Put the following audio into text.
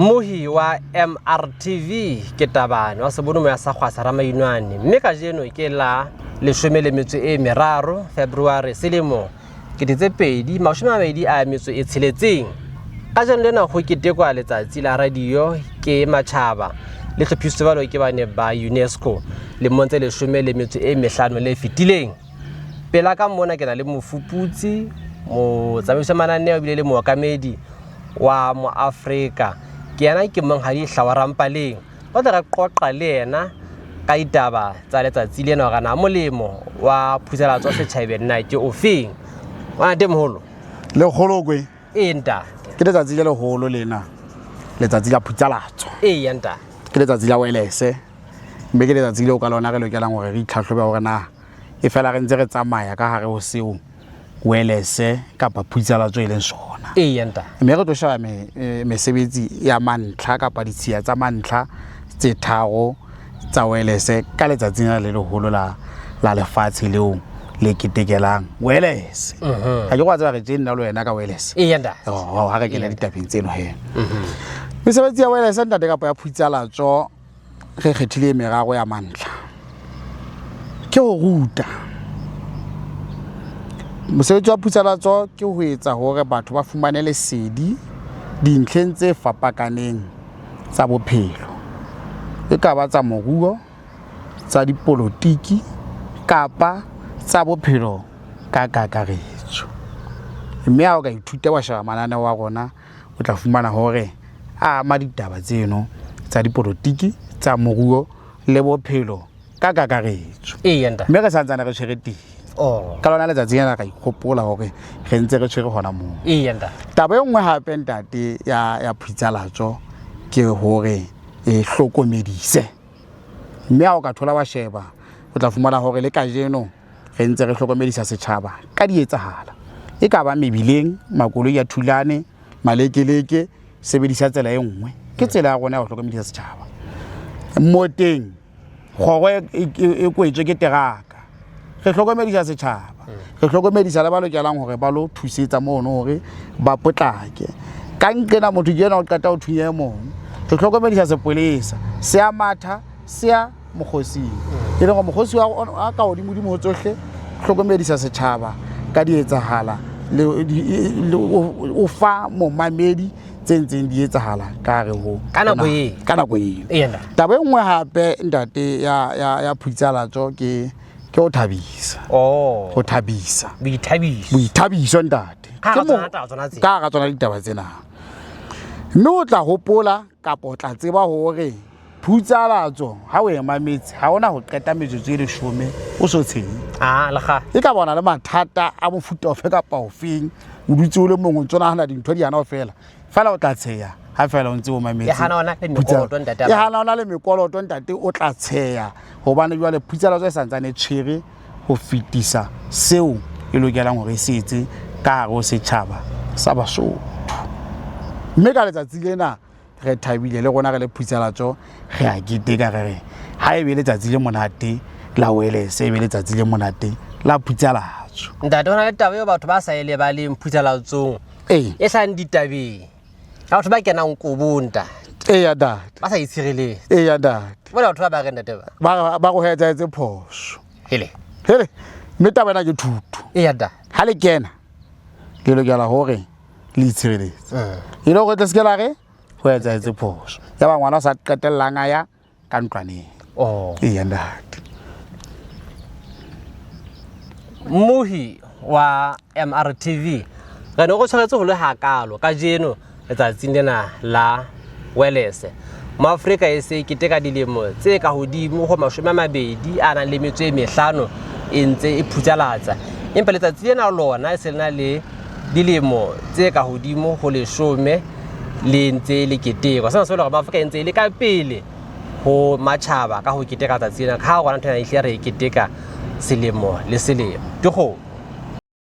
Mohi wa MRTV ke Tabane wa Sebonomo ya Sakgwasa Ramainwane mme ka jeno ke la 13 February selemo ke ditse 2026 ka jeno lena go ketekwa letsatsi la radio ke matšhaba le tlhophiso ba lo ke bane ba UNESCO le montse 15 le fitileng pela ka mona ke na le mofuputsi mo tsamaiso mananeo bile le mookamedi wa mo Afrika ke yana ke monghadi Hlawarampaleng o tla re qoqa le yena ka ditaba tsa letsatsi lena ga na molemo wa phuthelatso setšhabeng na ke ofeng wa Ntatemoholo le kgolokwe enta ke letsatsi le leholo lena letsatsi la phuthelatso ya nta ke letsatsi la welese mme ke letsatsi le o ka lona re lokelang gore re itlhatlhobe gore na e fela re ntse re tsamaya ka gare go seo welese kapa phuthelatso e leng sona ya nta mme re tlo sheba mesebetsi ya mantlha kapa ditshia tsa mantlha tse tharo tsa welese ka letsatsi le leholo la lefatshe leo le ketekelang welese ga ke go tseba re nna le wena ka welese ya nta ha re kena ditapeng tseno he mesebetsi ya welese ntate kapa ya phuthelatso re kgethile meraro ya mantlha ke go ruta mosebetsi wa phuthelatso ke ho etsa hore batho ba fumane lesedi dintlheng tse fapakaneng tsa bophelo e ka ba tsa moruo tsa dipolotiki kapa tsa bophelo ka kakaretso mme ha o ka ithuta wa sheba mananeo wa rona o tla fumana hore a ama ditaba tseno tsa dipolotiki tsa moruo le bophelo ka kakaretso ya nta mme re santsane re tshwere teng ka lona letsatsi yana ka ikgopola hore re ntse re tshwere gona moo ya nta taba e nngwe hape ntate ya phuthelatso ke hore e hlokomedise mme ha o ka thola wa sheba o tla fumana hore le kajeno re ntse re hlokomedisa setjhaba ka dietsahala e ka ba mebileng makoloi ya thulane malekeleke sebedisa tsela e nngwe ke tsela ya rona ya ho hlokomedisa setjhaba moteng kgoro e kwetswe ke teraka re hlokomedisa setjhaba re hlokomedisa le ba lokelang hore ba lo thusetsa mono hore ba potlake ka nqena motho ke yena o qeta ho thunya mong re hlokomedisa sepolesa se a matha se a mokgosing e leng go mokgosi wa ka hodimo tsohle hlokomedisa setjhaba ka dietsahala le o fa momamedi tsentseng di etsahala ka re ho ka nako e taba e nngwe hape ntate ya phuthelatso ke o thabisa go thabisa boithabiso ntate ka ga tsona ditaba tsena mme o tla hopola kapa o tla tseba hore phuthelatso ha o emametse ha ona go qeta metsotso e 10 o so tshenye e ka bona le mathata a mofuta ofe kapa ofeng o dutse o le mongwe tsona hana dintho di yana o fela o tla tsheya ha fela o ntse o mametse e hana ona le mekoloto ntate o tla tsheya hobane jwa le phuthelatso e santsane tshwere ho fitisa seo e lokelang hore se etse ka hare ho setjhaba sa Basotho mme ka letsatsi lena re thabile le rona re le phuthelatso re a keteka re ha e be letsatsi le monate la welese e be letsatsi le monate la phuthelatso ntate hona le taba yo batho ba sa ele ba le phuthelatsong e hlang ditabeng batho ba kenang kobonta ya data ba sa itshireletse ya data bona batho ba re ntate ba go hetsa phoso hele mme taba ena ke thuto ya data ha le kena le lokela hore le itshireletse e le go tla sekela re go hetsa phoso ya ba ngwana sa qetellang aya ka ntlwaneng ya data Mohi wa MRTV ga no go tshwaretse go le hakalo ka jeno letsatsi lena la welese mo Afrika e se keteka dilemo tse ka hodimo go 20 a nang le metso e 5 e ntse e phuthelatsa empa letsatsi lena lona e se lena le dilemo tse ka hodimo go 10 le ntse le keteka sena se le gore Afrika e ntse le ka pele go matšhaba ka go keteka letsatsi lena ka gona ntho ya re keteka selemo le selemo ke go